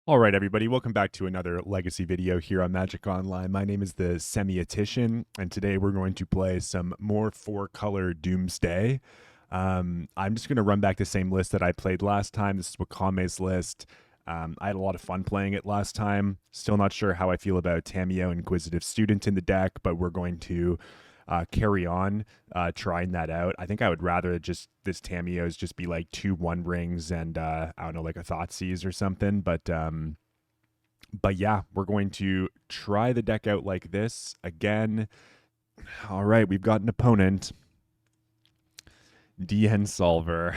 All right, everybody, welcome back to another Legacy video here on Magic Online. My name is the Semiotician, and today we're going to play some more four-color Doomsday. I'm just going to run back the same list that I played last time. This is Wakame's list. I had a lot of fun playing it last time. Still not sure how I feel about Tamiyo Inquisitive Student in the deck, but we're going to carry on trying that out. I think I would rather just this Tamiyo's just be like 2/1 rings and I don't know, like a Thoughtseize or something. But yeah, we're going to try the deck out like this again. All right, we've got an opponent. DN Solver.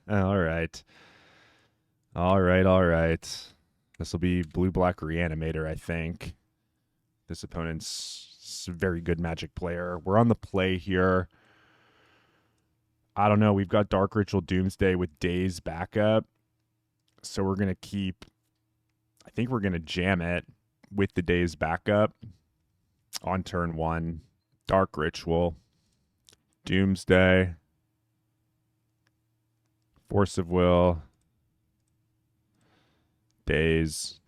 All right. All right, all right. This will be blue-black Reanimator, I think. This opponent's a very good Magic player. We're on the play here. I don't know. We've got Dark Ritual Doomsday with Daze backup. So we're going to keep... I think we're going to jam it with the Daze backup on turn one. Dark Ritual. Doomsday. Force of Will. Daze.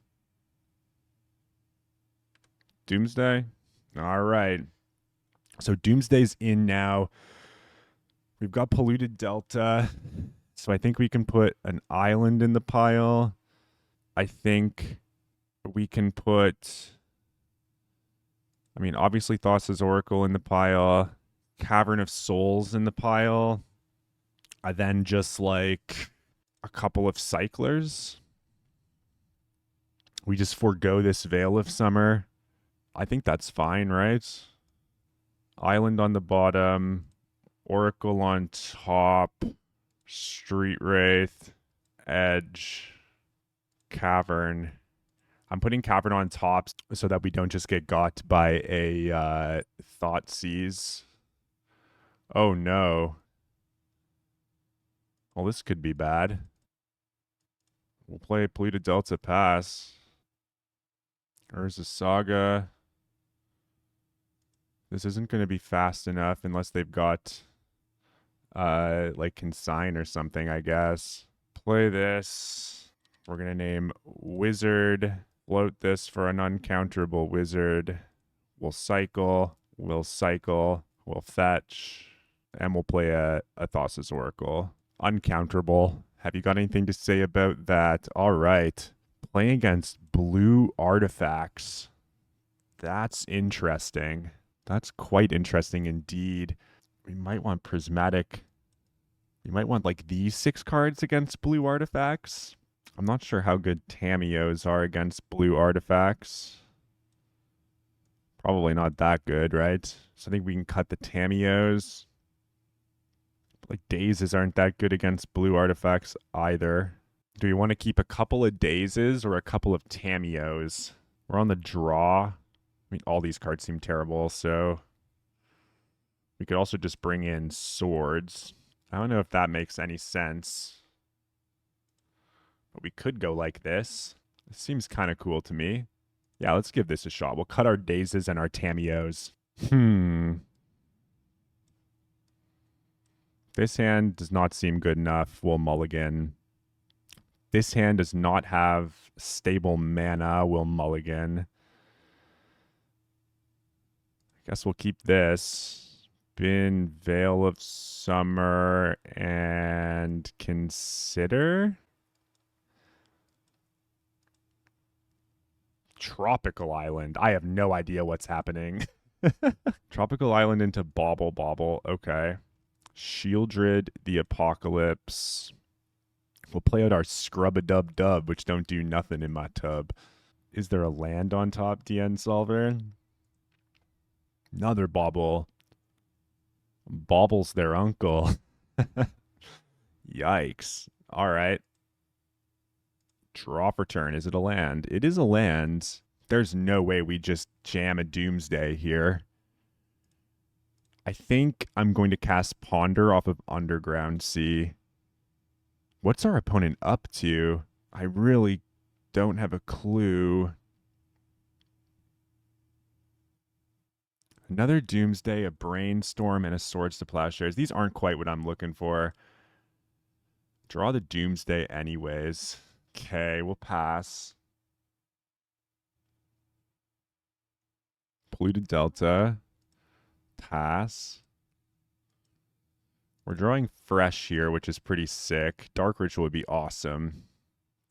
Doomsday. All right. So Doomsday's in now. We've got Polluted Delta. So I think we can put an island in the pile. I think we can put... I mean, obviously Thassa's Oracle in the pile. Cavern of Souls in the pile. And then just like a couple of Cyclers. We just forego this Veil of Summer. I think that's fine, right? Island on the bottom. Oracle on top. Street Wraith. Edge. Cavern. I'm putting Cavern on top so that we don't just get got by a Thoughtseize. Oh no. Well, this could be bad. We'll play Polluted Delta pass. Urza Saga. This isn't going to be fast enough unless they've got like Consign or something, I guess. Play this. We're going to name Wizard. Float this for an uncounterable wizard. We'll cycle. We'll fetch. And we'll play a Thassa's Oracle. Uncounterable. Have you got anything to say about that? All right. Playing against blue artifacts. That's interesting. That's quite interesting indeed. We might want Prismatic. We might want like these 6 cards against blue artifacts. I'm not sure how good Tamiyos are against blue artifacts. Probably not that good, right? So I think we can cut the Tamiyos. Like Dazes aren't that good against blue artifacts either. Do we want to keep a couple of Dazes or a couple of Tamiyos? We're on the draw. I mean, all these cards seem terrible, so we could also just bring in Swords. I don't know if that makes any sense. But we could go like this. This seems kind of cool to me. Yeah, let's give this a shot. We'll cut our Dazes and our Tamiyos. This hand does not seem good enough. We'll mulligan. This hand does not have stable mana. We'll mulligan. I guess we'll keep this. Bin, Veil of Summer, and consider... Tropical Island. I have no idea what's happening. Tropical Island into Bauble Bauble. Okay. Shieldred, the Apocalypse. We'll play out our Scrub-a-Dub-Dub, which don't do nothing in my tub. Is there a land on top, DN Solver? Another Bauble. Bauble's their uncle. Yikes. All right. Draw for turn. Is it a land? It is a land. There's no way we just jam a Doomsday here. I think I'm going to cast Ponder off of Underground Sea. What's our opponent up to? I really don't have a clue. Another Doomsday, a Brainstorm, and a Swords to Plowshares. These aren't quite what I'm looking for. Draw the Doomsday anyways. Okay, we'll pass. Polluted Delta. Pass. We're drawing fresh here, which is pretty sick. Dark Ritual would be awesome.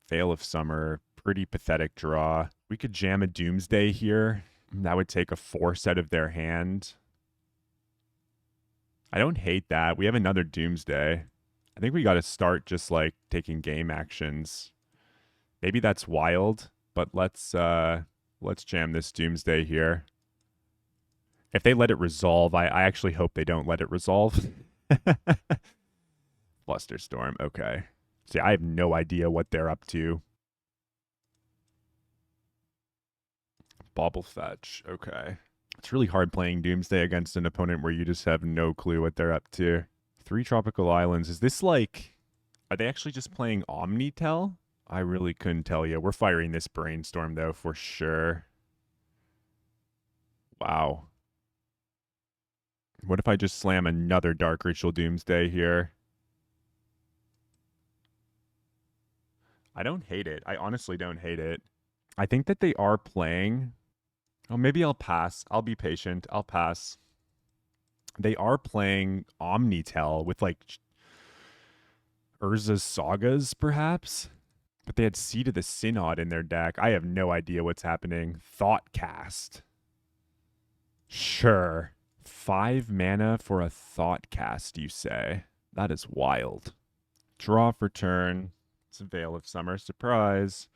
Veil of Summer, pretty pathetic draw. We could jam a Doomsday here. That would take a force out of their hand. I don't hate that. We have another Doomsday. I think we got to start just like taking game actions. Maybe that's wild, but let's jam this Doomsday here. If they let it resolve, I actually hope they don't let it resolve. Flusterstorm, okay. See, I have no idea what they're up to. Bauble Fetch, okay. It's really hard playing Doomsday against an opponent where you just have no clue what they're up to. 3 Tropical Islands. Is this like... Are they actually just playing Omnitel? I really couldn't tell you. We're firing this Brainstorm, though, for sure. Wow. What if I just slam another Dark Ritual Doomsday here? I don't hate it. I honestly don't hate it. I think that they are playing... Oh, maybe I'll pass. I'll be patient. I'll pass. They are playing Omnitel with, like, Urza's Sagas, perhaps? But they had Seed of the Synod in their deck. I have no idea what's happening. Thoughtcast. Sure. 5 mana for a Thoughtcast, you say? That is wild. Draw for turn. It's a Veil of Summer. Surprise.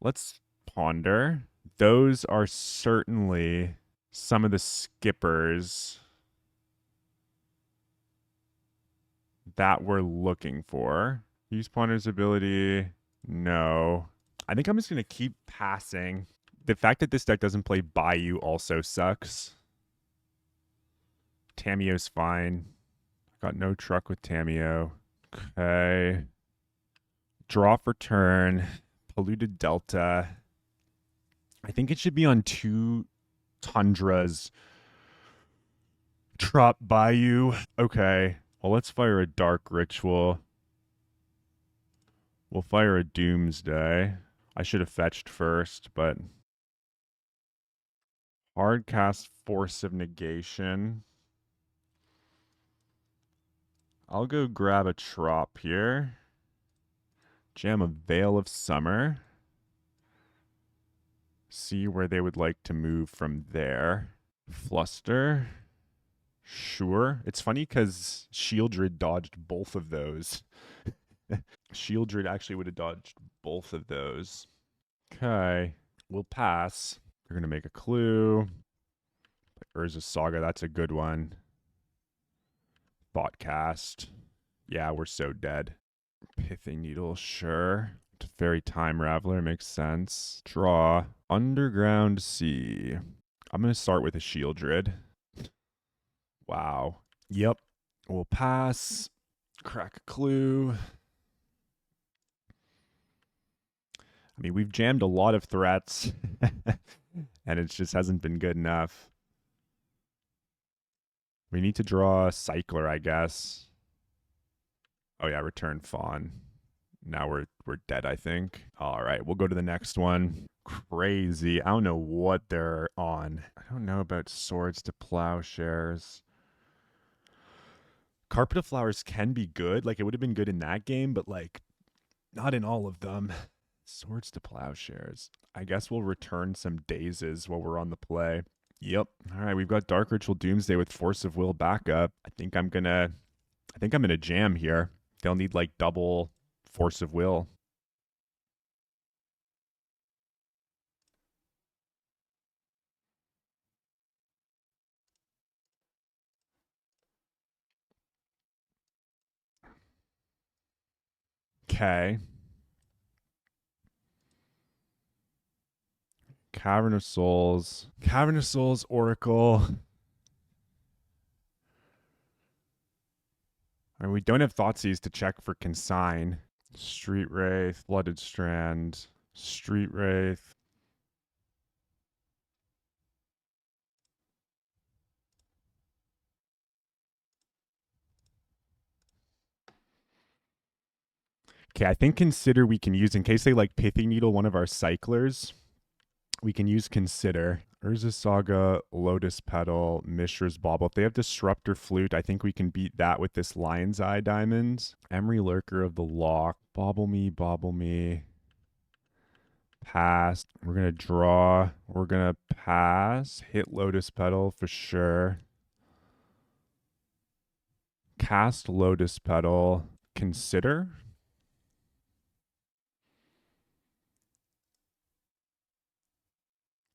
Let's ponder. Those are certainly some of the skippers that we're looking for. Use Ponder's ability. No. I think I'm just going to keep passing. The fact that this deck doesn't play Bayou also sucks. Tamiyo's fine. Got no truck with Tamiyo. Okay. Draw for turn. Polluted Delta. I think it should be on 2 Tundras. Drop Bayou. Okay. Well, let's fire a Dark Ritual. We'll fire a Doomsday. I should have fetched first, but... Hard cast Force of Negation. I'll go grab a Trop here. Jam a Veil of Summer. See where they would like to move from there. Fluster. Sure. It's funny because Shieldred dodged both of those. Shieldred actually would have dodged both of those. Okay. We'll pass. We're going to make a clue. Urza's Saga, that's a good one. Thoughtcast. Yeah, we're so dead. Pithing Needle, sure. Fairy Time Raveler makes sense. Draw. Underground Sea. I'm going to start with a Shieldred. Wow. Yep. We'll pass. Crack a clue. I mean, we've jammed a lot of threats, and it just hasn't been good enough. We need to draw a Cycler, I guess. Oh yeah, return Fawn. Now we're dead, I think. All right, we'll go to the next one. Crazy. I don't know what they're on. I don't know about Swords to Plowshares. Carpet of Flowers can be good. Like, it would have been good in that game, but, like, not in all of them. Swords to Plowshares. I guess we'll return some Dazes while we're on the play. Yep. All right, we've got Dark Ritual Doomsday with Force of Will backup. I think I'm gonna jam here. They'll need, like, double Force of Will. Okay. Cavern of Souls. Cavern of Souls, Oracle. And we don't have Thoughtseize to check for Consign. Street Wraith, Flooded Strand, Street Wraith. Okay, I think Consider we can use in case they like Pithy Needle one of our cyclers. We can use Consider. Urza Saga, Lotus Petal, Mishra's Bauble. If they have Disruptor Flute, I think we can beat that with this Lion's Eye Diamond. Emery Lurker of the Lock. Bobble me, bobble me. Pass. We're going to draw. We're going to pass. Hit Lotus Petal for sure. Cast Lotus Petal. Consider.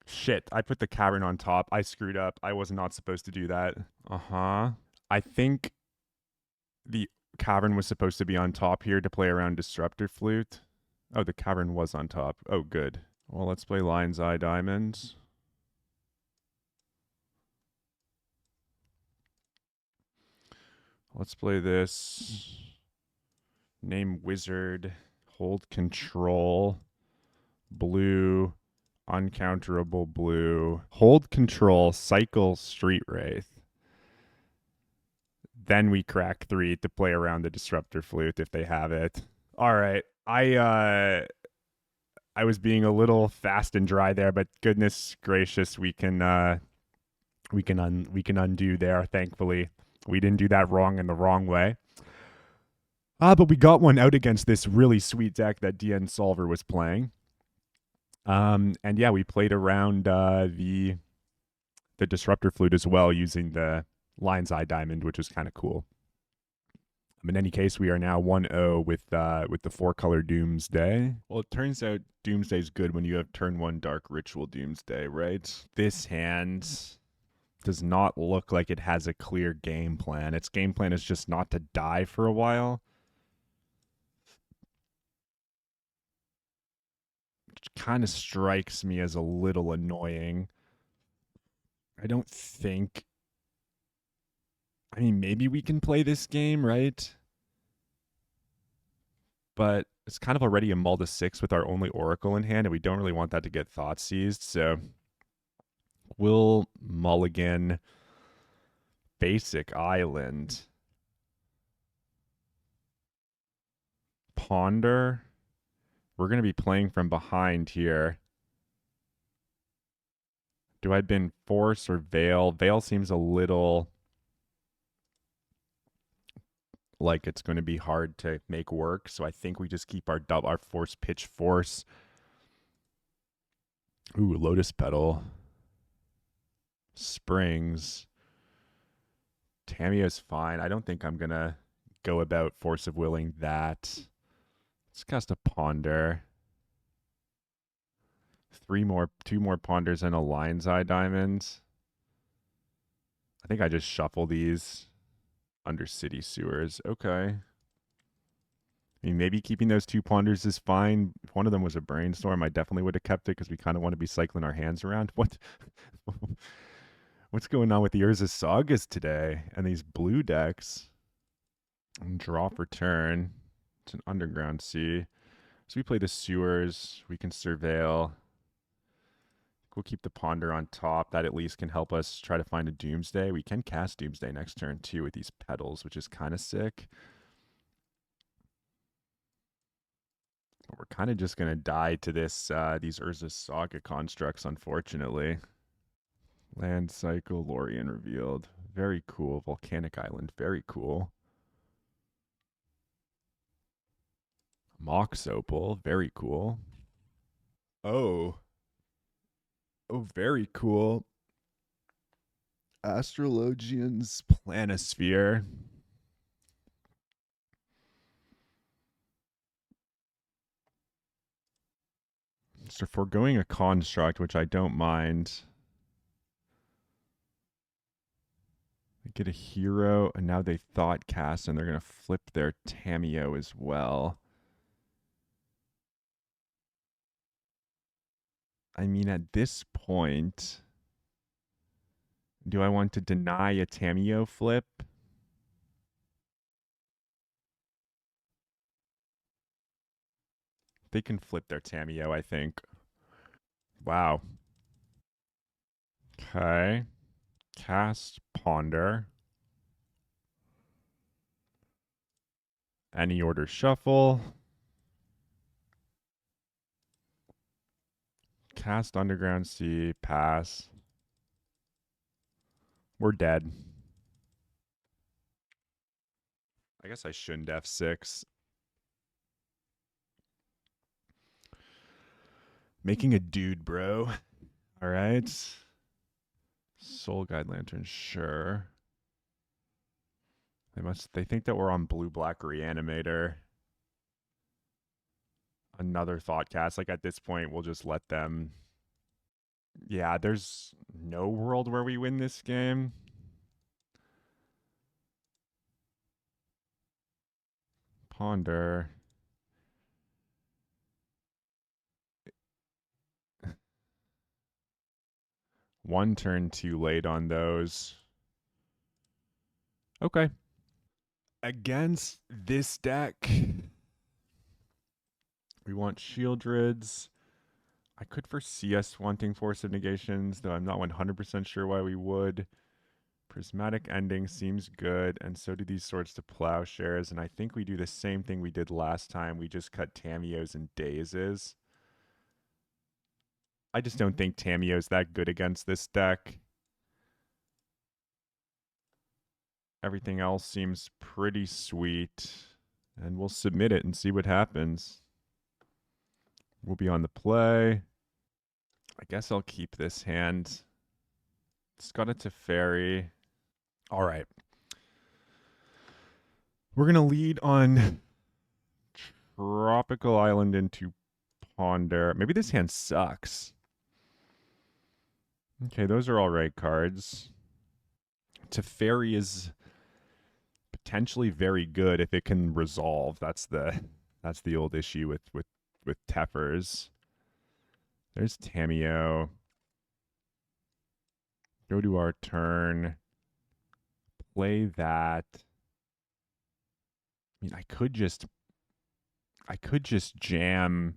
Shit, I put the cavern on top. I screwed up. I was not supposed to do that. Uh-huh. I think the cavern was supposed to be on top here to play around Disruptor Flute. Oh, the cavern was on top. Oh, good. Well, let's play Lion's Eye Diamonds. Let's play this. Name Wizard. Hold Control. Blue. Uncounterable blue. Hold Control. Cycle Street Wraith. Then we crack 3 to play around the Disruptor Flute if they have it. All right. I was being a little fast and dry there, but goodness gracious, we can undo there. Thankfully, we didn't do that wrong in the wrong way. But we got one out against this really sweet deck that DN Solver was playing. And yeah, we played around the Disruptor Flute as well using the Lion's Eye Diamond, which was kind of cool. In any case, we are now 1-0 with the 4-color Doomsday. Well, it turns out Doomsday's good when you have turn 1 Dark Ritual Doomsday, right? This hand does not look like it has a clear game plan. Its game plan is just not to die for a while. Which kind of strikes me as a little annoying. I don't think... I mean, maybe we can play this game, right? But it's kind of already a mull to 6 with our only Oracle in hand, and we don't really want that to get thought seized, so we'll mulligan Basic Island. Ponder. We're going to be playing from behind here. Do I bin Force or Veil? Veil seems a little like it's going to be hard to make work, so I think we just keep our Force Pitch Force. Ooh, Lotus Petal. Springs. Tamiya's fine. I don't think I'm going to go about Force of Willing that. Let's cast a Ponder. 2 more Ponders and a Lion's Eye Diamond. I think I just shuffle these under City Sewers. Okay. I mean, maybe keeping those 2 Ponders is fine. If one of them was a Brainstorm, I definitely would have kept it because we kind of want to be cycling our hands around. What's going on with the Urza Sagas today and these blue decks? And draw for turn. It's an Underground Sea. So we play the Sewers. We can Surveil. We'll keep the Ponder on top. That at least can help us try to find a Doomsday. We can cast Doomsday next turn too with these Petals, which is kind of sick. But we're kind of just going to die to this these Urza Saga constructs, unfortunately. Land Cycle, Lorien revealed. Very cool. Volcanic Island, very cool. Mox Opal, very cool. Oh, very cool. Astrologian's Planisphere. So foregoing a construct, which I don't mind. They get a hero, and now they thought cast, and they're going to flip their Tamiyo as well. I mean, at this point, do I want to deny a Tamiyo flip? They can flip their Tamiyo, I think. Wow. Okay. Cast Ponder. Any order shuffle. Cast Underground Sea. Pass. We're dead. I guess I shouldn't F6. Making a dude, bro. All right. Soul Guide Lantern, sure. They think that we're on blue black reanimator. Another Thoughtcast. Like at this point, we'll just let them. Yeah, there's no world where we win this game. Ponder. One turn too late on those. Okay. Against this deck, we want Shieldrids. I could foresee us wanting Force of Negations, though I'm not 100% sure why we would. Prismatic Ending seems good, and so do these Swords to Plowshares, and I think we do the same thing we did last time. We just cut Tamios and Dazes. I just don't think Tamio's that good against this deck. Everything else seems pretty sweet, and we'll submit it and see what happens. We'll be on the play. I guess I'll keep this hand. It's got a Teferi. All right. We're going to lead on Tropical Island into Ponder. Maybe this hand sucks. Okay, those are all right cards. Teferi is potentially very good if it can resolve. That's the old issue with Tefers. There's Tamio. Go to our turn. Play that. I mean, I could just jam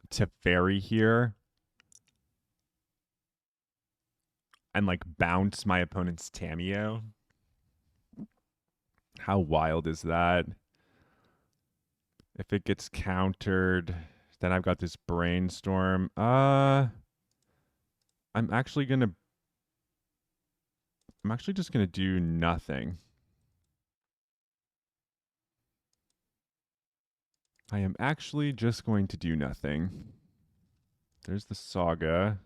Teferi here and like bounce my opponent's Tamio. How wild is that? If it gets countered, then I've got this Brainstorm. I'm actually just gonna do nothing. I am actually just going to do nothing. There's the Saga.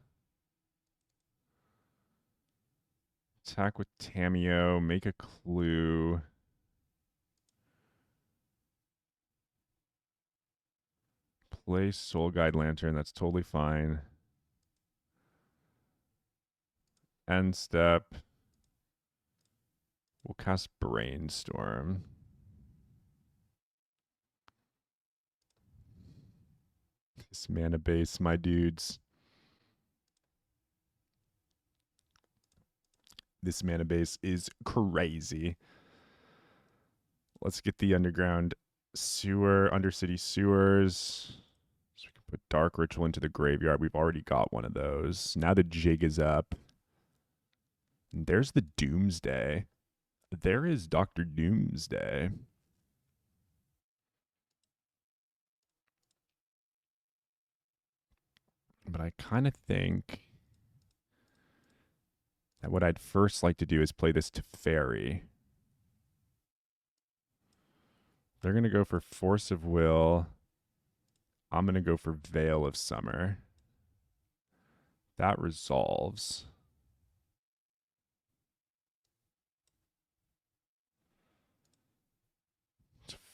Attack with Tamio. Make a clue. Play Soul Guide Lantern. That's totally fine. End step. We'll cast Brainstorm. This mana base, my dudes. This mana base is crazy. Let's get the underground sewer, undercity sewers. So we can put Dark Ritual into the graveyard. We've already got one of those. Now the jig is up. And there's the Doomsday. There is Dr. Doomsday. But I kind of think that what I'd first like to do is play this Teferi. They're going to go for Force of Will. I'm going to go for Veil of Summer. That resolves.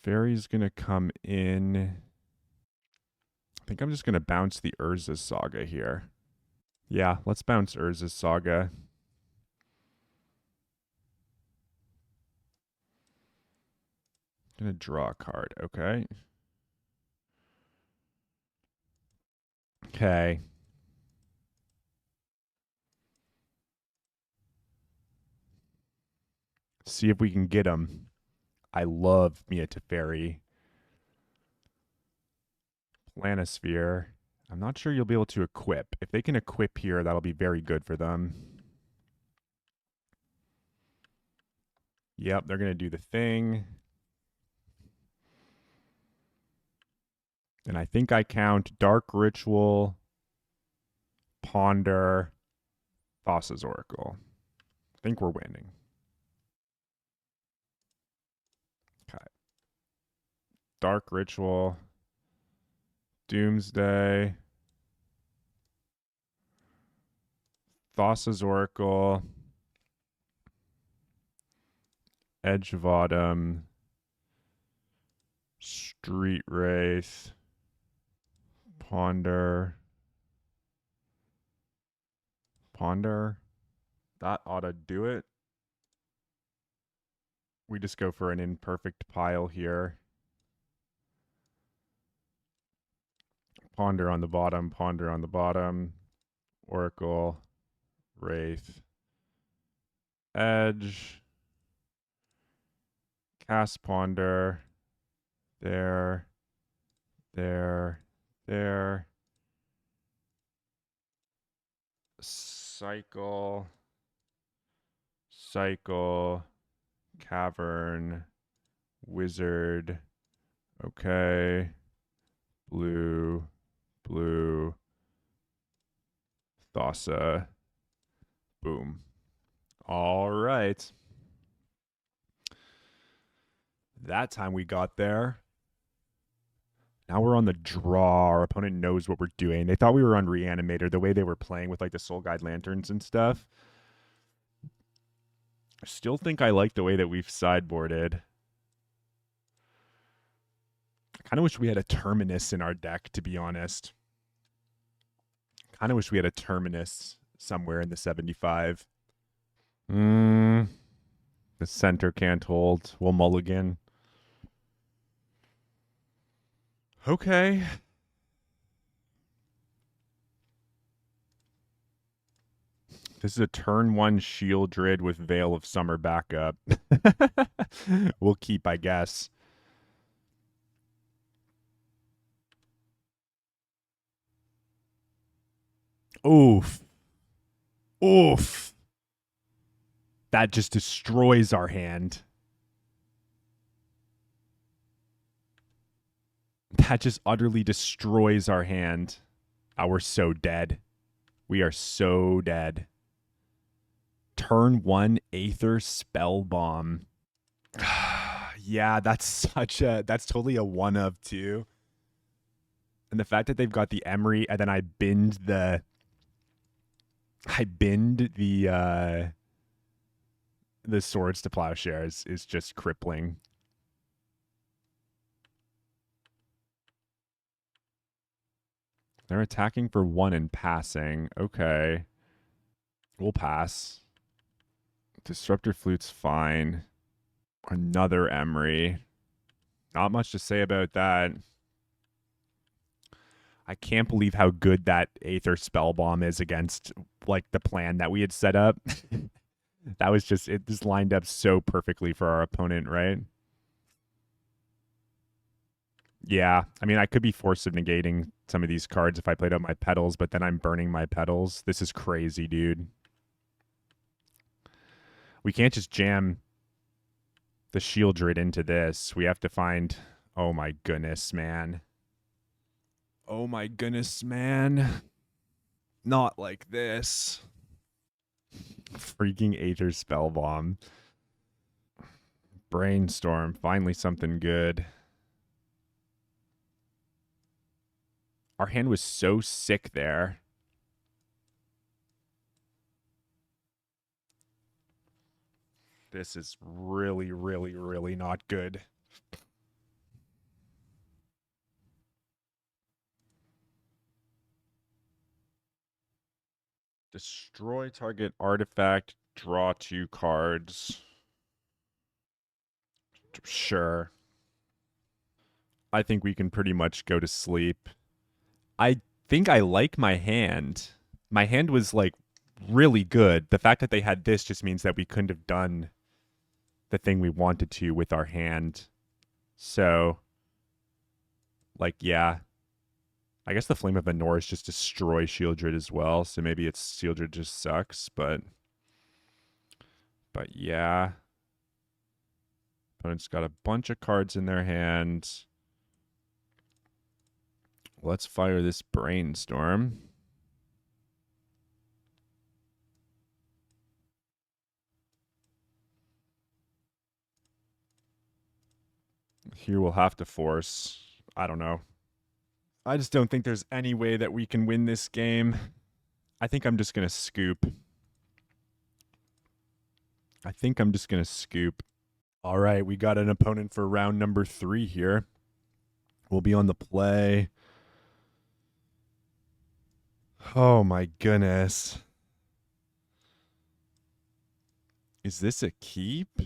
Teferi's going to come in. I think I'm just going to bounce the Urza's Saga here. Yeah, let's bounce Urza's Saga. Gonna draw a card, okay. Okay. See if we can get him. I love Mia Teferi. Planisphere. I'm not sure you'll be able to equip. If they can equip here, that'll be very good for them. Yep, they're going to do the thing. And I think I count Dark Ritual, Ponder, Thassa's Oracle. I think we're winning. Okay. Dark Ritual. Doomsday. Thassa's Oracle. Edge of Autumn. Street Wraith. Ponder. That ought to do it. We just go for an imperfect pile here. Ponder on the bottom. Oracle. Wraith. Edge. Cast Ponder. There. Cycle. Cavern. Wizard. Okay. Blue. Thassa. Boom. All right. That time we got there. Now we're on the draw. Our opponent knows what we're doing. They thought we were on Reanimator, the way they were playing with like the Soul Guide Lanterns and stuff. I still think I like the way that we've sideboarded. I kind of wish we had a Terminus in our deck, to be honest. Kind of wish we had a Terminus somewhere in the 75. The center can't hold. We'll mulligan. Okay. This is a turn 1 Shieldred with Veil of Summer backup. We'll keep, I guess. Oof. That just destroys our hand. That just utterly destroys our hand. Oh, we're so dead. We are so dead. Turn 1 Aether Spell Bomb. Yeah, that's totally a 1 of 2. And the fact that they've got the Emery and then I bind the Swords to Plowshares is just crippling. They're attacking for 1 and passing. Okay. We'll pass. Disruptor Flute's fine. Another Emery. Not much to say about that. I can't believe how good that Aether Spell Bomb is against like the plan that we had set up. That was just, it just lined up so perfectly for our opponent, right? Yeah, I mean, I could be forced of negating some of these cards if I played out my petals, but then I'm burning my petals. This is crazy, dude. We can't just jam the Shieldred into this. We have to find... Oh my goodness, man. Oh my goodness, man. Not like this. Freaking Aether Spellbomb. Brainstorm. Finally something good. Our hand was so sick there. This is really, really, really not good. Destroy target artifact. Draw 2 cards. Sure. I think we can pretty much go to sleep. I think I like my hand. My hand was like really good. The fact that they had this just means that we couldn't have done the thing we wanted to with our hand. So, like, yeah. I guess the Flame of Anoris just destroy Shieldred as well. So maybe it's Shieldred just sucks, but yeah. Opponent's got a bunch of cards in their hand. Let's fire this Brainstorm. Here we'll have to force. I don't know. I just don't think there's any way that we can win this game. I think I'm just going to scoop. All right, we got an opponent for round number 3 here. We'll be on the play. Oh my goodness. Is this a keep?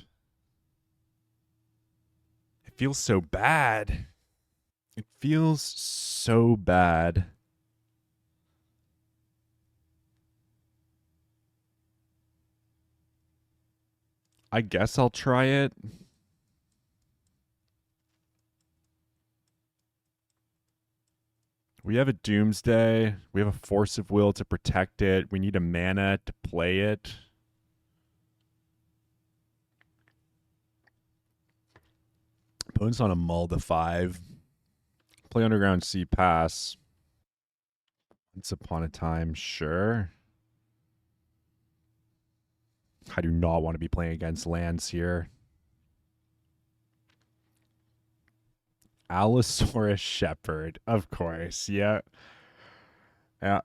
It feels so bad. It feels so bad. I guess I'll try it. We have a Doomsday. We have a Force of Will to protect it. We need a mana to play it. Opponent's on a mull to 5. Play Underground Sea Pass. Once upon a time, sure. I do not want to be playing against lands here. Allosaurus Shepherd, of course. Yeah. Yeah.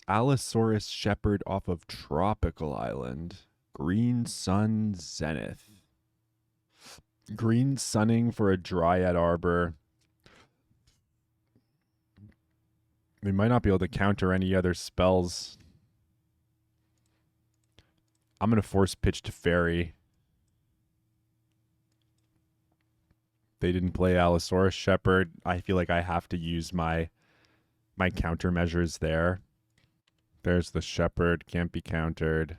Allosaurus Shepherd off of Tropical Island. Green Sun Zenith. Green Sunning for a Dryad Arbor. We might not be able to counter any other spells. I'm going to force pitch to Fairy. They didn't play Allosaurus Shepherd. I feel like I have to use my countermeasures there. There's the Shepherd. Can't be countered.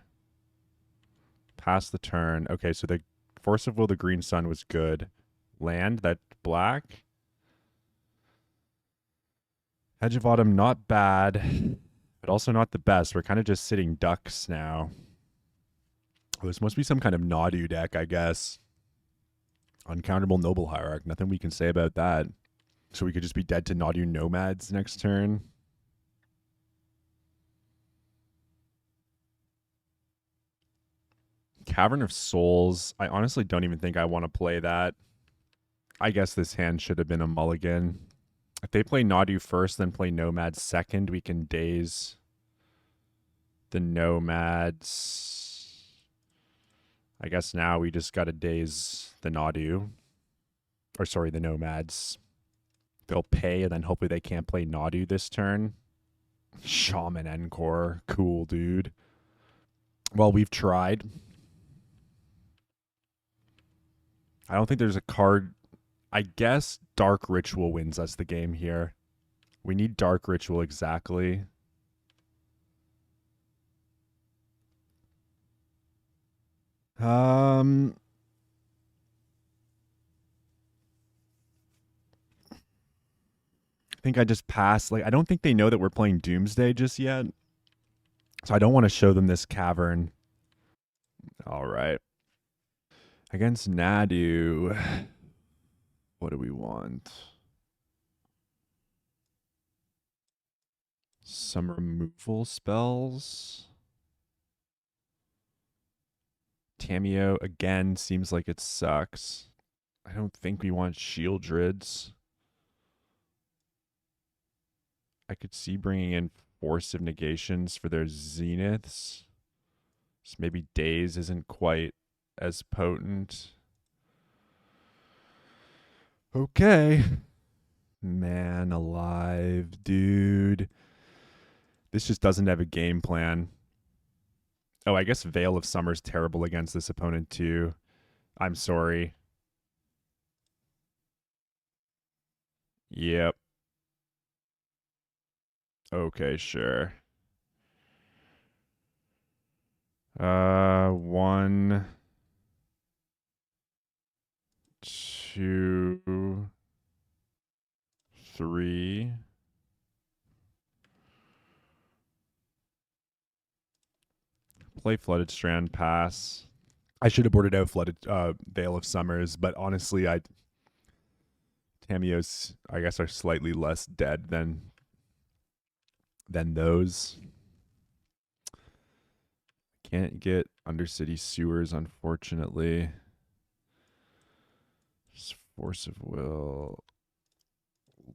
Pass the turn. Okay, so the Force of Will, the Green Sun was good. Land, that black. Edge of Autumn, not bad, but also not the best. We're kind of just sitting ducks now. Oh, this must be some kind of Nadu deck, I guess. Uncounterable Noble Hierarch. Nothing we can say about that. So we could just be dead to Nadu Nomads next turn. Cavern of Souls. I honestly don't even think I want to play that. I guess this hand should have been a mulligan. If they play Nadu first, then play Nomads second, we can daze the Nomads. I guess now we just got to daze the Nadu. Or sorry, the Nomads. They'll pay, and then hopefully they can't play Nadu this turn. Shaman Encore. Cool, dude. Well, we've tried. I don't think there's a card. I guess Dark Ritual wins us the game here. We need Dark Ritual exactly. I think I just pass. Like, I don't think they know that we're playing Doomsday just yet. So I don't want to show them this cavern. All right. Against Nadu, what do we want? Some removal spells. Tameo, again, seems like it sucks. I don't think we want Shieldrids. I could see bringing in Force of Negations for their Zeniths. So maybe Daze isn't quite as potent. Okay. Man alive, dude. This just doesn't have a game plan. Oh, I guess Veil of Summer's terrible against this opponent too. I'm sorry. Yep. Okay, sure. 1, 2, 3. Play Flooded Strand, pass. I should have boarded out Flooded Veil of Summers, but honestly, Tameos, I guess, are slightly less dead than those. Can't get Undercity Sewers, unfortunately. Just Force of Will.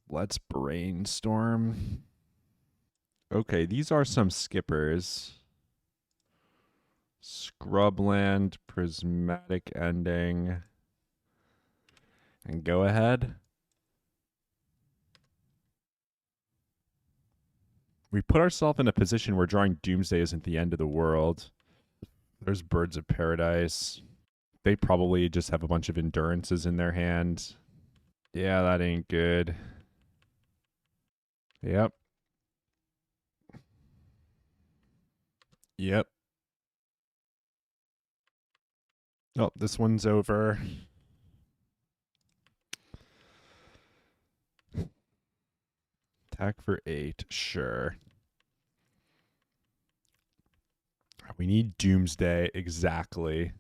Let's brainstorm. Okay, these are some skippers. Scrubland, Prismatic Ending, and Go Ahead. We put ourselves in a position where drawing Doomsday isn't the end of the world. There's Birds of Paradise. They probably just have a bunch of endurances in their hand. Yeah, that ain't good. Yep. Yep. Oh, this one's over. Attack for 8. Sure. We need Doomsday. Exactly.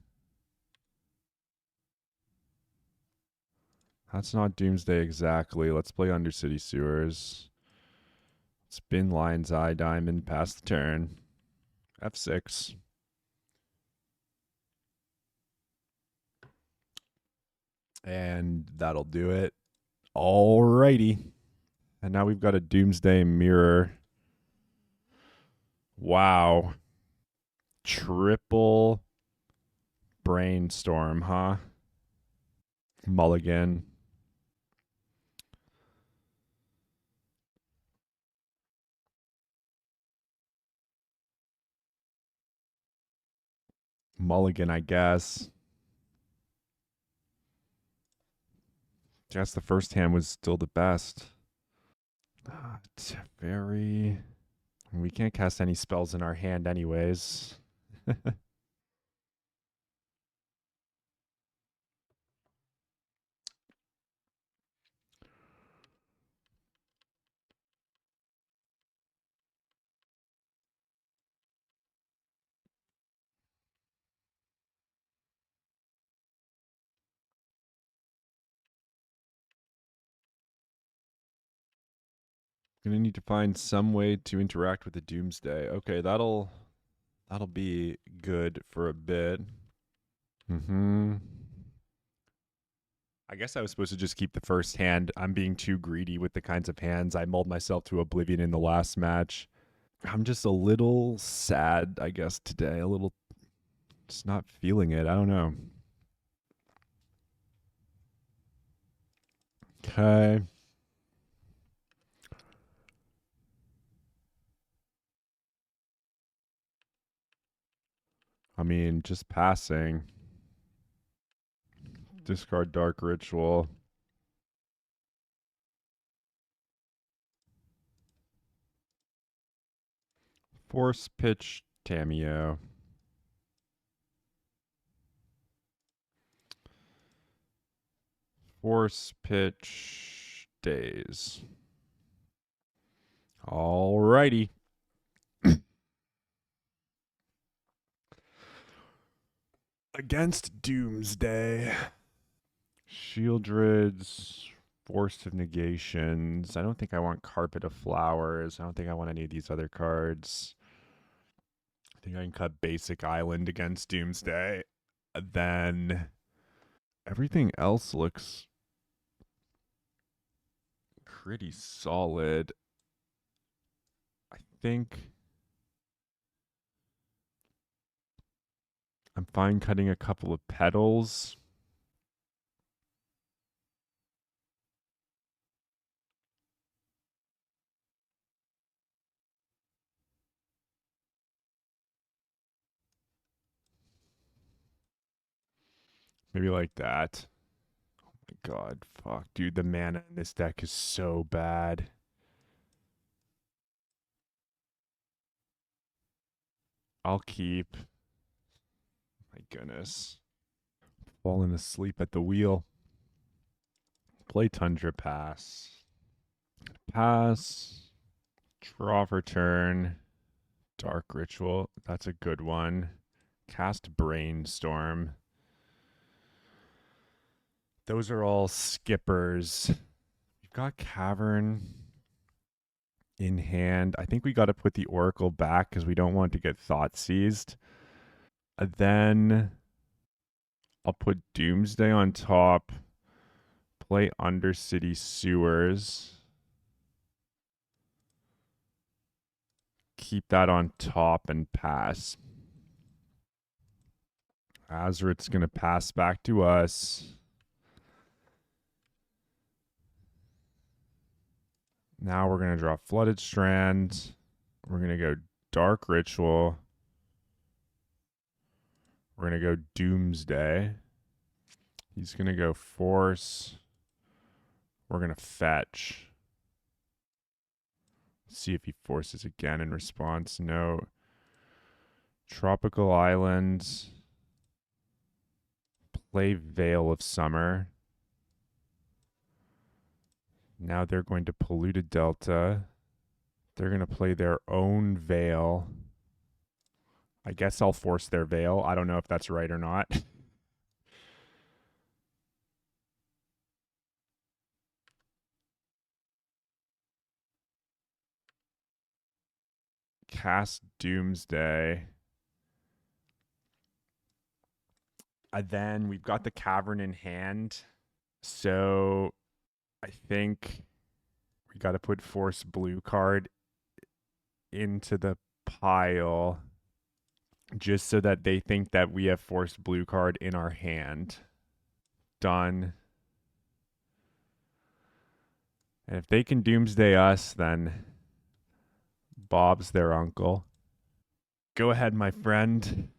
That's not Doomsday exactly. Let's play Undercity Sewers. Spin Lion's Eye Diamond. Pass the turn. F6. And that'll do it. Alrighty. And now we've got a Doomsday Mirror. Wow. Triple Brainstorm, huh? Mulligan. Mulligan, I guess. Guess the first hand was still the best. It's very... We can't cast any spells in our hand anyways. Gonna need to find some way to interact with the Doomsday. Okay, that'll be good for a bit. I guess I was supposed to just keep the first hand. I'm being too greedy with the kinds of hands I mulled myself to oblivion in the last match. I'm just a little sad, I guess, today. A little just not feeling it. I don't know. Okay. I mean, just passing. Discard Dark Ritual. Force Pitch Tameo. Force Pitch Days. Alrighty. Against Doomsday. Shieldred's, Force of Negations. I don't think I want Carpet of Flowers. I don't think I want any of these other cards. I think I can cut Basic Island against Doomsday. Then everything else looks pretty solid. I think I'm fine cutting a couple of petals. Maybe like that. Oh my god, fuck. Dude, the mana in this deck is so bad. I'll keep. My goodness. Falling asleep at the wheel. Play Tundra Pass. Pass. Draw for turn. Dark Ritual. That's a good one. Cast Brainstorm. Those are all skippers. We've got Cavern in hand. I think we got to put the Oracle back because we don't want to get Thought Seized. Then I'll put Doomsday on top, play Undercity Sewers. Keep that on top and pass. Azeroth's going to pass back to us. Now we're going to draw Flooded Strand. We're going to go Dark Ritual. We're going to go Doomsday. He's going to go Force. We're going to fetch. See if he forces again in response. No. Tropical Islands. Play Veil of Summer. Now they're going to Polluted Delta. They're going to play their own Veil. I guess I'll force their Veil. I don't know if that's right or not. Cast Doomsday. Then we've got the Cavern in hand. So I think we got to put Force Blue card into the pile just so that they think that we have Force Blue card in our hand. Done. And if they can Doomsday us, then Bob's their uncle. Go ahead, my friend.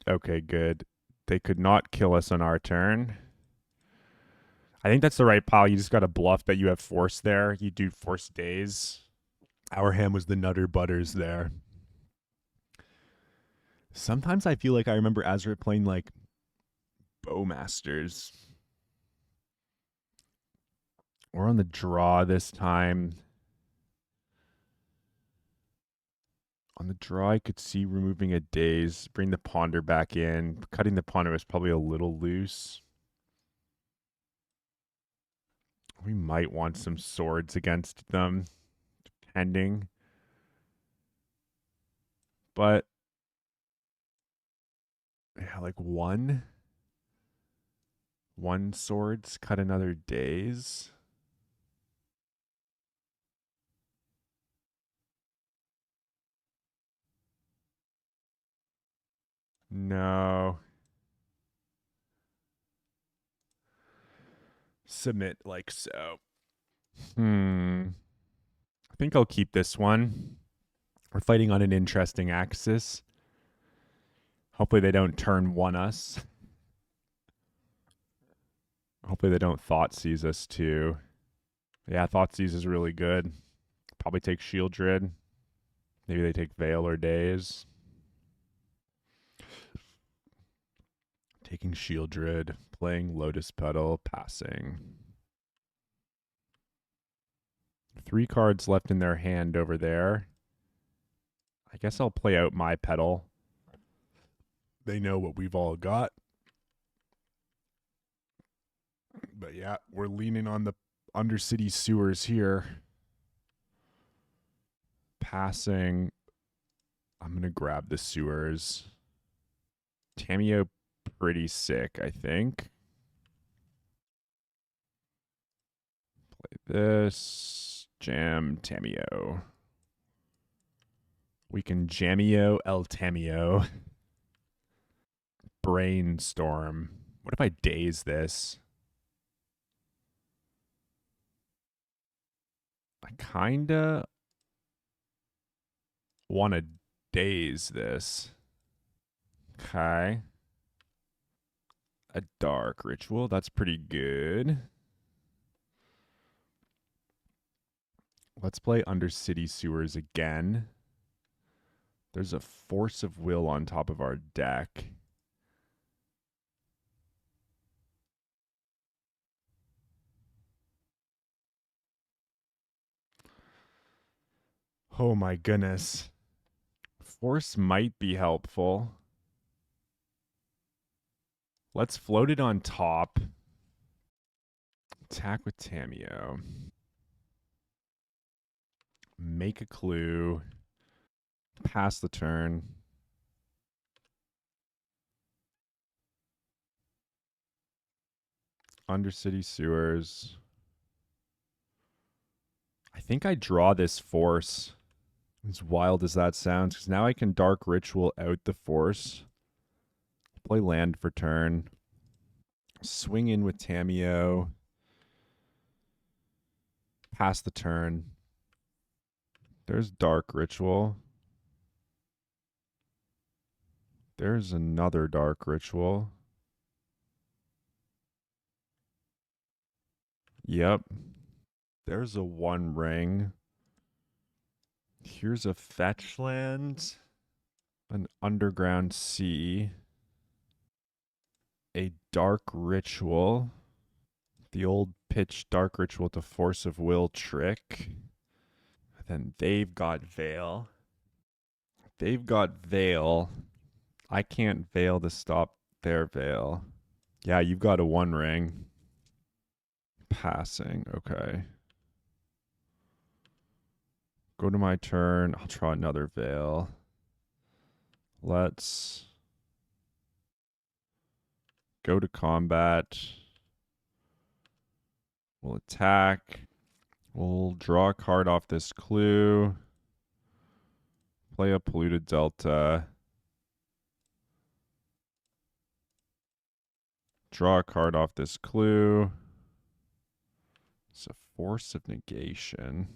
Okay, good. They could not kill us on our turn. I think that's the right pile. You just got to bluff that you have Force there. You do Force Days. Our hand was the Nutter Butters there. Sometimes I feel like I remember Azeroth playing like Bowmasters. We're on the draw this time. On the draw, I could see removing a Daze, bring the Ponder back in. Cutting the Ponder was probably a little loose. We might want some swords against them, depending. But, yeah, like one swords, cut another Daze. No. Submit like so. I think I'll keep this one. We're fighting on an interesting axis. Hopefully they don't turn one us. Hopefully they don't Thoughtseize us too. Yeah, Thoughtseize is really good. Probably take Shield Dread. Maybe they take Veil or Daze. Taking Shield Dread, playing Lotus Petal, passing. 3 cards left in their hand over there. I guess I'll play out my Petal. They know what we've all got. But yeah, we're leaning on the Undercity Sewers here. Passing. I'm going to grab the Sewers. Tamiyo pretty sick, I think. Play this. Jam Tamiyo. We can Jamio El Tamiyo. Brainstorm. What if I Daze this? I kinda want to Daze this. Okay. A Dark Ritual. That's pretty good. Let's play Undercity Sewers again. There's a Force of Will on top of our deck. Oh my goodness. Force might be helpful. Let's float it on top. Attack with Tamiyo. Make a clue. Pass the turn. Undercity sewers. I think I draw this force. As wild as that sounds, because now I can Dark Ritual out the force. Play land for turn. Swing in with Tamiyo. Pass the turn. There's Dark Ritual. There's another Dark Ritual. Yep. There's a One Ring. Here's a fetch land. An Underground Sea. A Dark Ritual. The old pitch Dark Ritual to Force of Will trick. Then they've got Veil. They've got Veil. I can't Veil to stop their Veil. Yeah, you've got a One Ring. Passing. Okay. Go to my turn. I'll try another Veil. Let's go to combat. We'll attack. We'll draw a card off this clue. Play a Polluted Delta. Draw a card off this clue. It's a Force of Negation.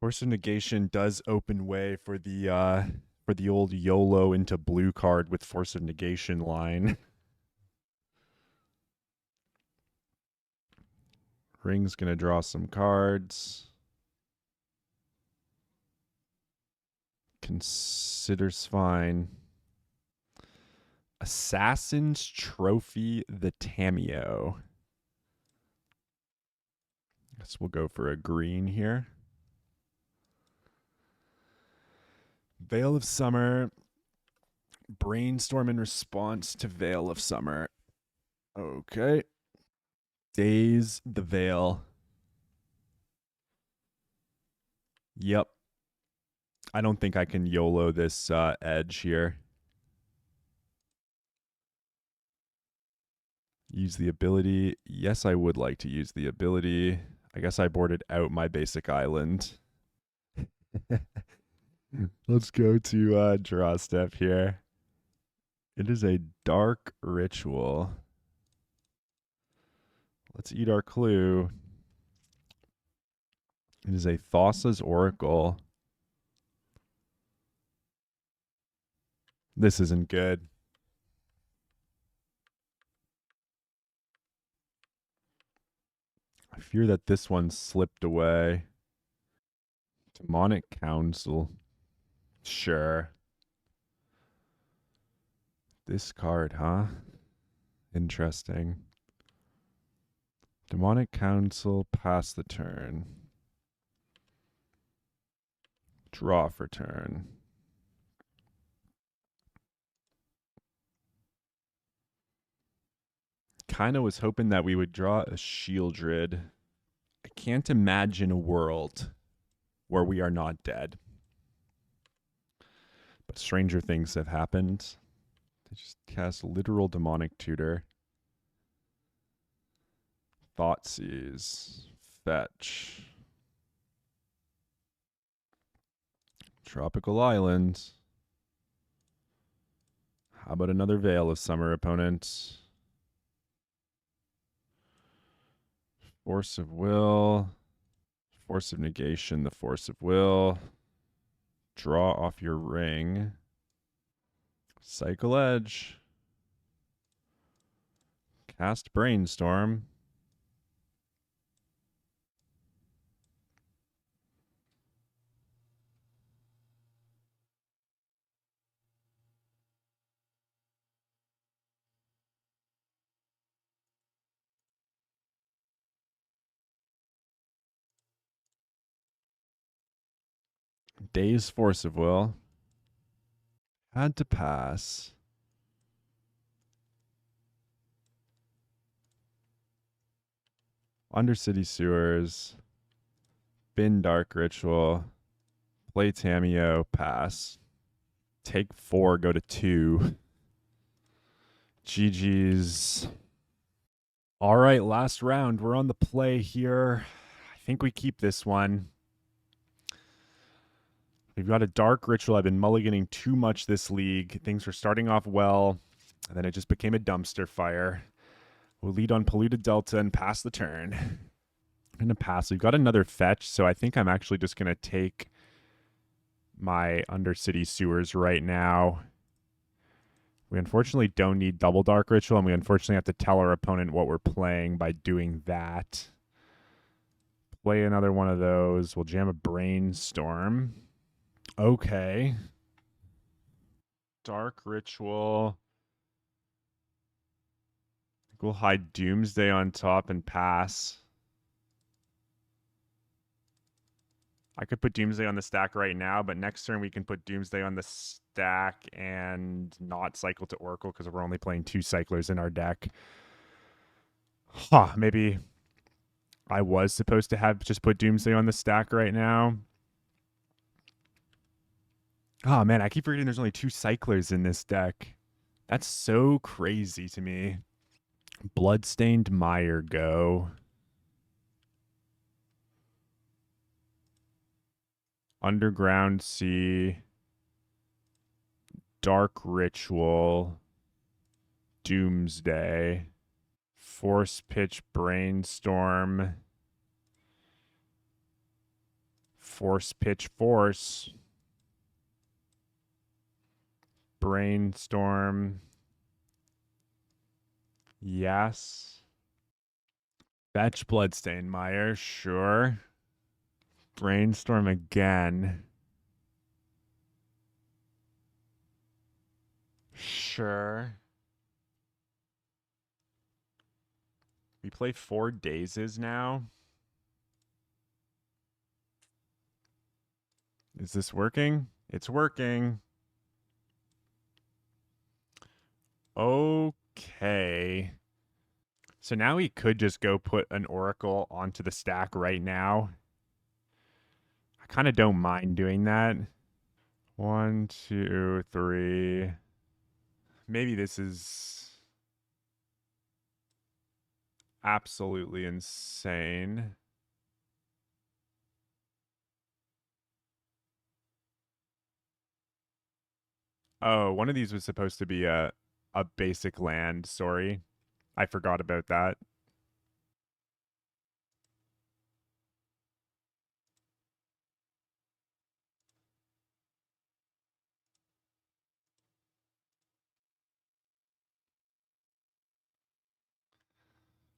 Force of Negation does open way for the old YOLO into blue card with Force of Negation line. Ring's gonna draw some cards. Considers fine. Assassin's Trophy the Tamiyo. Guess we'll go for a green here. Veil of Summer. Brainstorm in response to Veil of Summer. Okay. Daze the Veil. Yep. I don't think I can YOLO this edge here. Use the ability. Yes, I would like to use the ability. I guess I boarded out my basic island. Let's go to draw step here. It is a Dark Ritual. Let's eat our clue. It is a Thassa's Oracle. This isn't good. I fear that this one slipped away. Demonic Council. Sure. This card, huh? Interesting. Demonic Council, pass the turn. Draw for turn. Kind of was hoping that we would draw a Shieldred. I can't imagine a world where we are not dead. But stranger things have happened. They just cast Literal Demonic Tutor. Thoughtseize. Fetch. Tropical Island. How about another Veil of Summer, opponent? Force of Will. Force of Negation, the Force of Will. Draw off your ring. Cycle Edge. Cast Brainstorm. Daze Force of Will. Had to pass. Undercity Sewers. Bin Dark Ritual. Play Tameo, pass. Take 4, go to 2. GG's. All right, last round. We're on the play here. I think we keep this one. We've got a Dark Ritual. I've been mulliganing too much this league. Things were starting off well, and then it just became a dumpster fire. We'll lead on Polluted Delta and pass the turn. I'm going to pass. We've got another fetch, so I think I'm actually just going to take my Undercity Sewers right now. We unfortunately don't need double Dark Ritual, and we unfortunately have to tell our opponent what we're playing by doing that. Play another one of those. We'll jam a Brainstorm. Okay. Dark Ritual. We'll hide Doomsday on top and pass. I could put Doomsday on the stack right now, but next turn we can put Doomsday on the stack and not cycle to Oracle because we're only playing 2 cyclers in our deck. Maybe I was supposed to have just put Doomsday on the stack right now. Oh, man, I keep forgetting there's only 2 cyclers in this deck. That's so crazy to me. Bloodstained Mire, go. Underground Sea. Dark Ritual. Doomsday. Force Pitch Brainstorm. Force Pitch Force. Brainstorm. Yes. Fetch Bloodstained Mire, sure. Brainstorm again. Sure. We play 4 Dazes now. Is this working? It's working. Okay. So now we could just go put an Oracle onto the stack right now. I kind of don't mind doing that. 1, 2, 3. Maybe this is absolutely insane. Oh, one of these was supposed to be a basic land. Sorry. I forgot about that.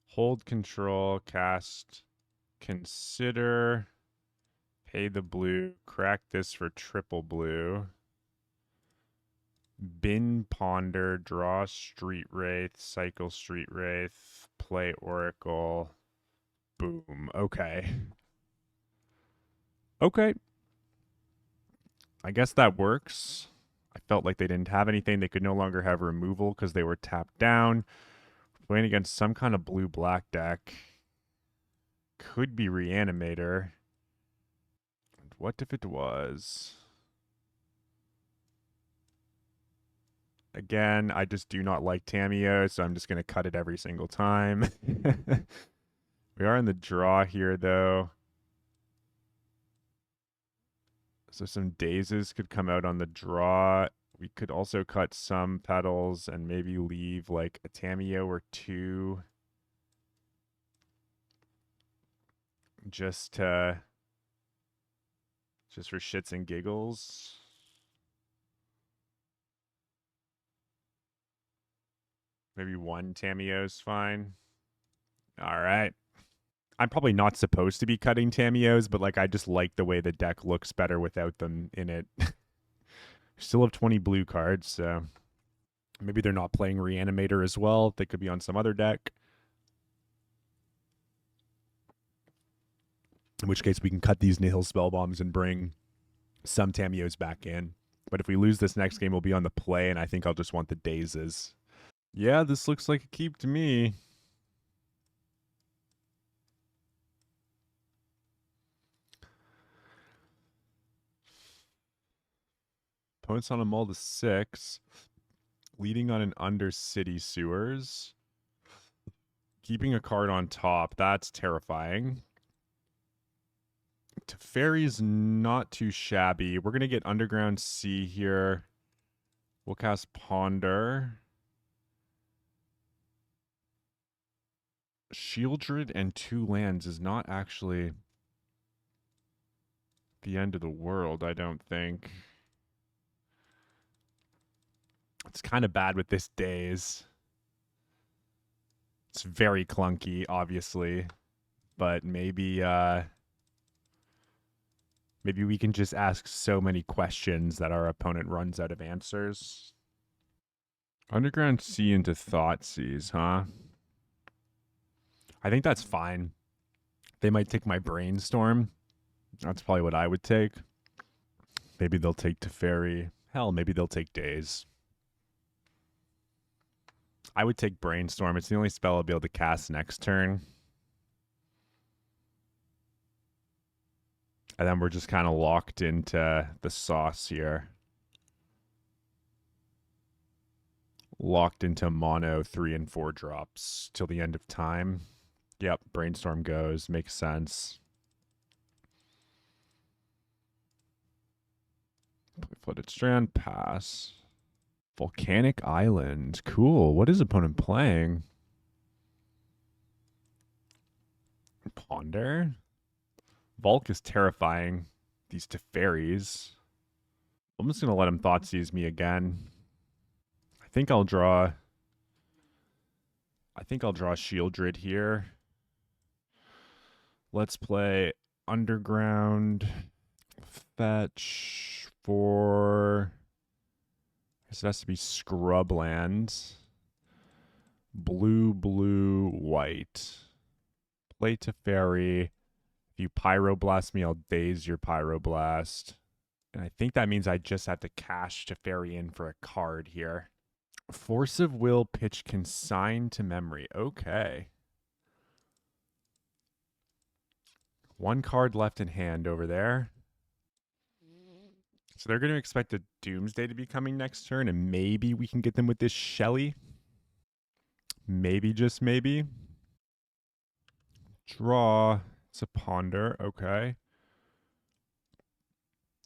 Hold control, cast, consider, pay the blue, crack this for triple blue. Bin Ponder, draw Street Wraith, cycle Street Wraith, play Oracle. Boom. Okay. Okay. I guess that works. I felt like they didn't have anything. They could no longer have removal because they were tapped down. Playing against some kind of blue-black deck. Could be Reanimator. What if it was? Again, I just do not like Tameo, so I'm just going to cut it every single time. We are in the draw here, though. So some Dazes could come out on the draw. We could also cut some petals and maybe leave like a Tameo or 2. Just for shits and giggles. Maybe 1 Tameo's fine. All right. I'm probably not supposed to be cutting Tameos, but like I just like the way the deck looks better without them in it. Still have 20 blue cards, so maybe they're not playing Reanimator as well. They could be on some other deck. In which case we can cut these Nihil Spell Bombs and bring some Tameos back in. But if we lose this next game, we'll be on the play, and I think I'll just want the Dazes. Yeah, this looks like a keep to me. Opponent's on a mull to 6. Leading on an under city sewers. Keeping a card on top. That's terrifying. Teferi's not too shabby. We're going to get Underground Sea here. We'll cast Ponder. Shieldred and 2 lands is not actually the end of the world, I don't think. It's kind of bad with this daze. It's very clunky, obviously. But maybe maybe we can just ask so many questions that our opponent runs out of answers. Underground Sea into Thoughtseize, huh? I think that's fine. They might take my Brainstorm. That's probably what I would take. Maybe they'll take Teferi. Hell, maybe they'll take Daze. I would take Brainstorm. It's the only spell I'll be able to cast next turn. And then we're just kind of locked into the sauce here. Locked into mono 3 and 4 drops till the end of time. Yep, Brainstorm goes. Makes sense. Flooded Strand, pass. Volcanic Island. Cool. What is opponent playing? Ponder. Volk is terrifying. These Teferis. I'm just going to let him Thoughtseize me again. I think I'll draw Shieldred here. Let's play Underground. Fetch for... I guess it has to be Scrublands. Blue, blue, white. Play Teferi. If you Pyroblast me, I'll Daze your Pyroblast. And I think that means I just have to cash Teferi in for a card here. Force of Will, pitch Consign to Memory. Okay. 1 card left in hand over there. So they're going to expect a Doomsday to be coming next turn, and maybe we can get them with this Shelly. Maybe, just maybe. Draw. It's a Ponder. Okay.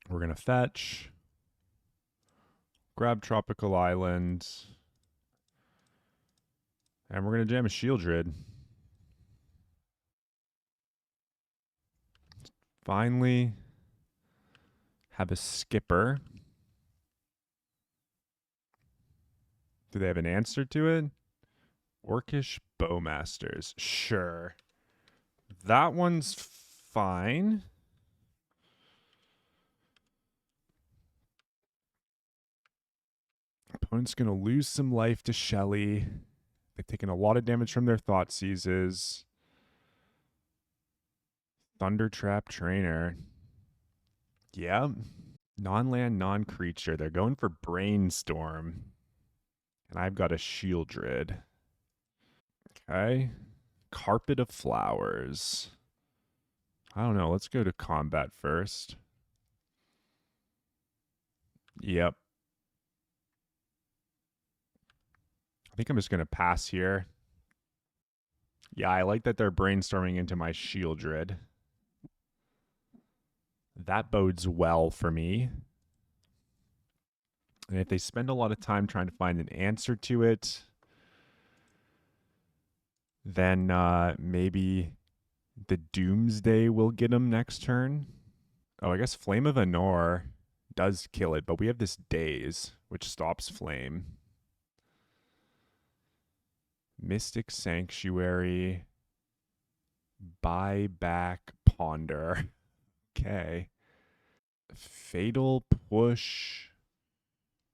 We're going to fetch. Grab Tropical Island. And we're going to jam a Shieldred. Finally have a skipper. Do they have an answer to it? Orcish Bowmasters. Sure. That one's fine. Opponent's going to lose some life to Shelly. They've taken a lot of damage from their Thoughtseizes. Thundertrap Trainer. Yeah. Non-land, non-creature. They're going for Brainstorm. And I've got a Shieldred. Okay. Carpet of Flowers. I don't know. Let's go to combat first. Yep. I think I'm just going to pass here. Yeah, I like that they're brainstorming into my Shieldred. That bodes well for me. And if they spend a lot of time trying to find an answer to it, then maybe the Doomsday will get them next turn. Oh, I guess Flame of Anor does kill it, but we have this Daze, which stops Flame. Mystic Sanctuary. Buyback Ponder. Okay. Fatal Push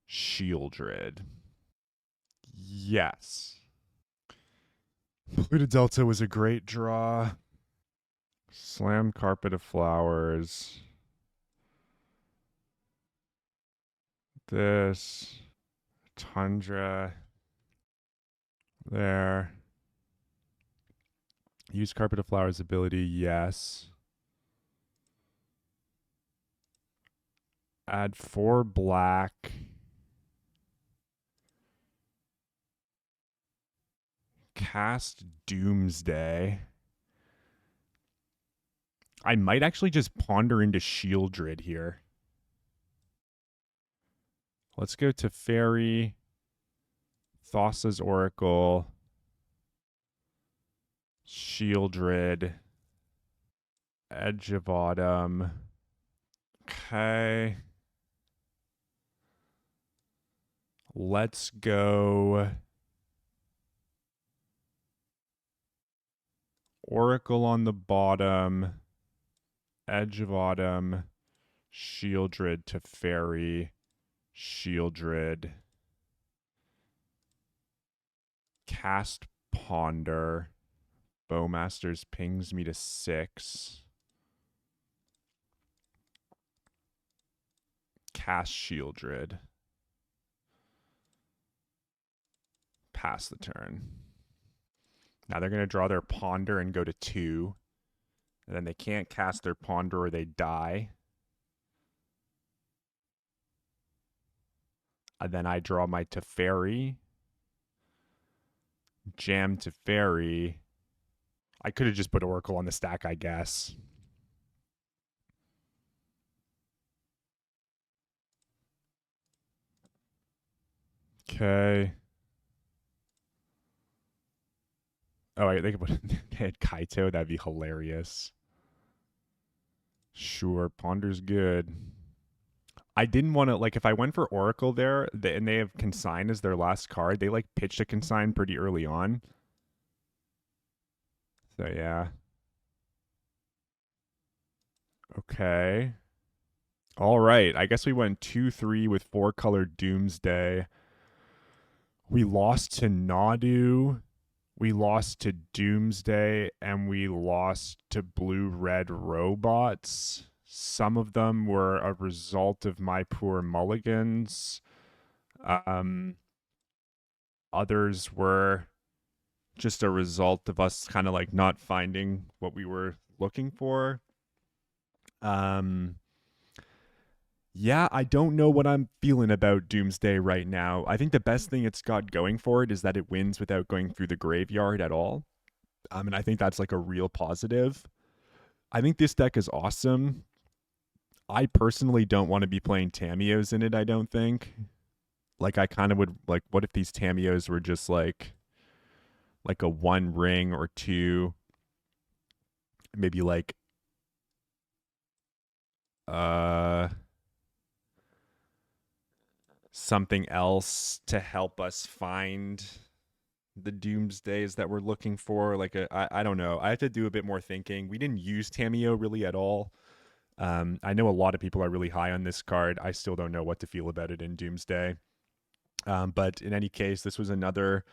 Shieldred. Yes. Polluted Delta was a great draw. Slam Carpet of Flowers. This. Tundra. There. Use Carpet of Flowers ability, yes. Add 4 black. Cast Doomsday. I might actually just ponder into Shieldred here. Let's go to Fairy, Thassa's Oracle, Shieldred, Edge of Autumn. Okay. Let's go Oracle on the bottom, Edge of Autumn, Shieldred to Fairy, Shieldred, Cast Ponder. Bowmasters pings me to 6. Cast Shieldred. Pass the turn. Now they're going to draw their Ponder and go to 2. And then they can't cast their Ponder or they die. And then I draw my Teferi. Jam Teferi. I could have just put Oracle on the stack, I guess. Okay. Oh, they could put they had Kaito. That'd be hilarious. Sure, Ponder's good. I didn't want to, like, if I went for Oracle there, and they have Consign as their last card, they, like, pitched a Consign pretty early on. So, yeah. Okay. All right. I guess we went 2-3 with 4-color Doomsday. We lost to Nadu. We lost to Doomsday, and we lost to Blue-Red Robots. Some of them were a result of my poor mulligans. Others were just a result of us kind of like not finding what we were looking for. Yeah, I don't know what I'm feeling about Doomsday right now. I think the best thing it's got going for it is that it wins without going through the graveyard at all. And I think that's like a real positive. I think this deck is awesome. I personally don't want to be playing Tamios in it, I don't think. Like, I kind of would, like, what if these Tamios were just like a 1 ring or 2, maybe like something else to help us find the Doomsdays that we're looking for. Like, I don't know. I have to do a bit more thinking. We didn't use Tameo really at all. I know a lot of people are really high on this card. I still don't know what to feel about it in Doomsday. But in any case, this was another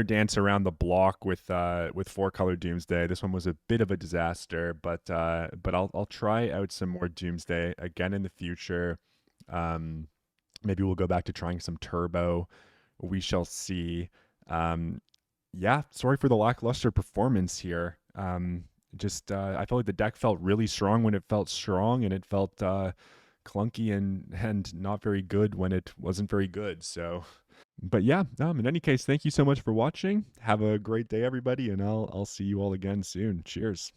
dance around the block with 4-color Doomsday. This one was a bit of a disaster, but I'll try out some more Doomsday again in the future. Maybe we'll go back to trying some Turbo. We shall see. Yeah, sorry for the lackluster performance here. I felt like the deck felt really strong when it felt strong, and it felt clunky and not very good when it wasn't very good. So, but yeah, in any case, thank you so much for watching. Have a great day, everybody, and I'll see you all again soon. Cheers.